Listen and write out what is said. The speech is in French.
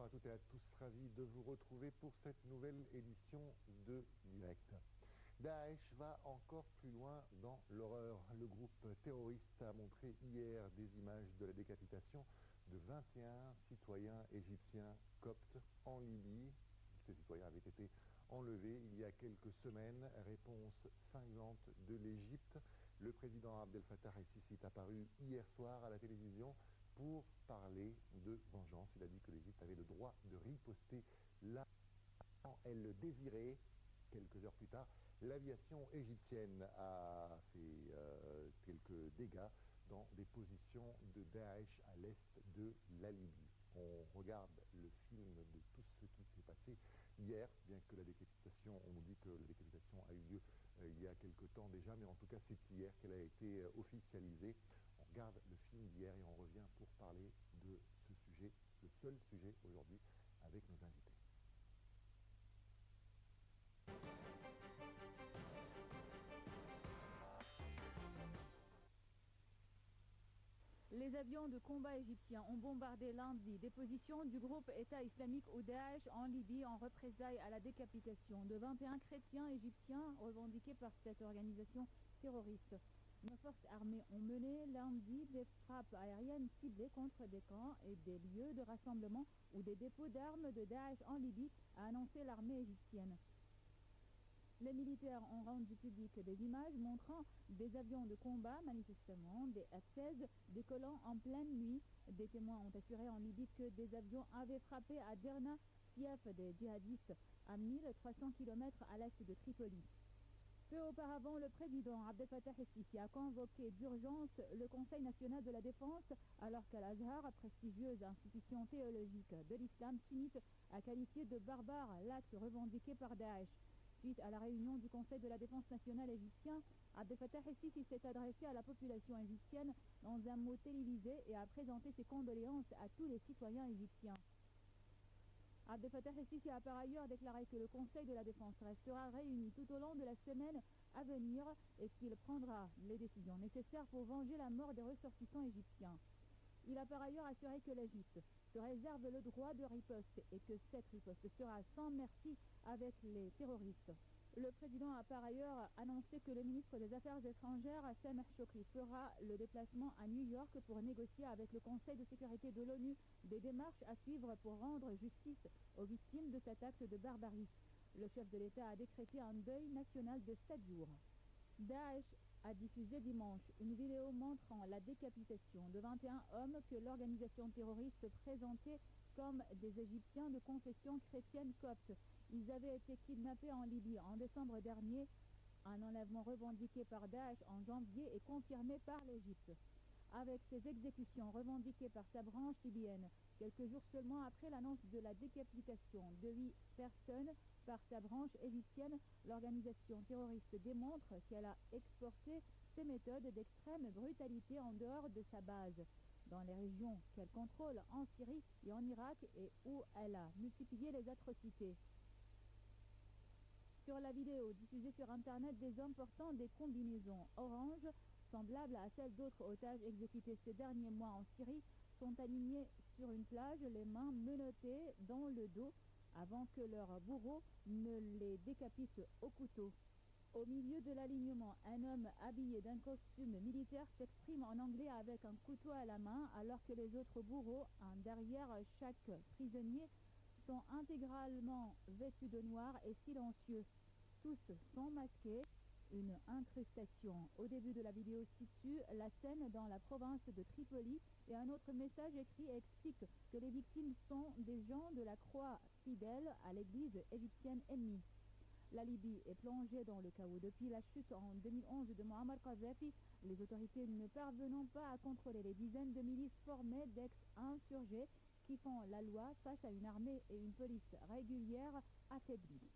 bonsoir à toutes et à tous, ravi de vous retrouver pour cette nouvelle édition de Direct. Daesh va encore plus loin dans l'horreur. Le groupe terroriste a montré hier des images de la décapitation de 21 citoyens égyptiens coptes en Libye. Ces citoyens avaient été enlevés il y a quelques semaines. Réponse cinglante de l'Égypte. Le président Abdel Fattah el-Sisi est apparu hier soir à la télévision pour parler de vengeance. Il a dit que l'Égypte avait le droit de riposter là où elle le désirait. Quelques heures plus tard, l'aviation égyptienne a fait quelques dégâts dans des positions de Daesh à l'est de la Libye. On regarde le film de tout ce qui s'est passé hier, bien que la décapitation, on nous dit que la décapitation a eu lieu il y a quelque temps déjà, mais en tout cas c'est hier qu'elle a été officialisée. On regarde le film d'hier et on revient pour parler de ce sujet, le seul sujet aujourd'hui, avec nos invités. Les avions de combat égyptiens ont bombardé lundi des positions du groupe État islamique ou Daesh en Libye en représailles à la décapitation de 21 chrétiens égyptiens revendiqués par cette organisation terroriste. Nos forces armées ont mené lundi des frappes aériennes ciblées contre des camps et des lieux de rassemblement ou des dépôts d'armes de Daesh en Libye, a annoncé l'armée égyptienne. Les militaires ont rendu public des images montrant des avions de combat, manifestement des F-16, décollant en pleine nuit. Des témoins ont assuré en Libye que des avions avaient frappé à Derna, fief des djihadistes, à 1300 km à l'est de Tripoli. Peu auparavant, le président Abdel Fattah el-Sisi a convoqué d'urgence le Conseil national de la défense, alors qu'Al-Azhar, prestigieuse institution théologique de l'islam sunnite, a qualifié de barbare l'acte revendiqué par Daesh. Suite à la réunion du Conseil de la défense nationale égyptien, Abdel Fattah el-Sisi s'est adressé à la population égyptienne dans un mot télévisé et a présenté ses condoléances à tous les citoyens égyptiens. Abdel Fattah el-Sisi a par ailleurs déclaré que le Conseil de la défense restera réuni tout au long de la semaine à venir et qu'il prendra les décisions nécessaires pour venger la mort des ressortissants égyptiens. Il a par ailleurs assuré que l'Égypte se réserve le droit de riposte et que cette riposte sera sans merci avec les terroristes. Le président a par ailleurs annoncé que le ministre des Affaires étrangères, Sameh Shoukry, fera le déplacement à New York pour négocier avec le Conseil de sécurité de l'ONU des démarches à suivre pour rendre justice aux victimes de cet acte de barbarie. Le chef de l'État a décrété un deuil national de 7 jours. Daesh a diffusé dimanche une vidéo montrant la décapitation de 21 hommes que l'organisation terroriste présentait comme des Égyptiens de confession chrétienne copte. Ils avaient été kidnappés en Libye en décembre dernier, un enlèvement revendiqué par Daesh en janvier et confirmé par l'Égypte. Avec ces exécutions revendiquées par sa branche libyenne, quelques jours seulement après l'annonce de la décapitation de 8 personnes par sa branche égyptienne, l'organisation terroriste démontre qu'elle a exporté ses méthodes d'extrême brutalité en dehors de sa base, dans les régions qu'elle contrôle en Syrie et en Irak et où elle a multiplié les atrocités. Sur la vidéo diffusée sur Internet, des hommes portant des combinaisons orange, semblables à celles d'autres otages exécutés ces derniers mois en Syrie, sont alignés sur une plage, les mains menottées dans le dos, avant que leur bourreau ne les décapite au couteau. Au milieu de l'alignement, un homme habillé d'un costume militaire s'exprime en anglais avec un couteau à la main, alors que les autres bourreaux, un derrière chaque prisonnier, sont intégralement vêtus de noir et silencieux. Tous sont masqués. Une incrustation au début de la vidéo situe la scène dans la province de Tripoli et un autre message écrit explique que les victimes sont des gens de la croix fidèles à l'église égyptienne ennemie. La Libye est plongée dans le chaos depuis la chute en 2011 de Muammar Kadhafi, les autorités ne parvenant pas à contrôler les dizaines de milices formées d'ex-insurgés qui font la loi face à une armée et une police régulières affaiblies.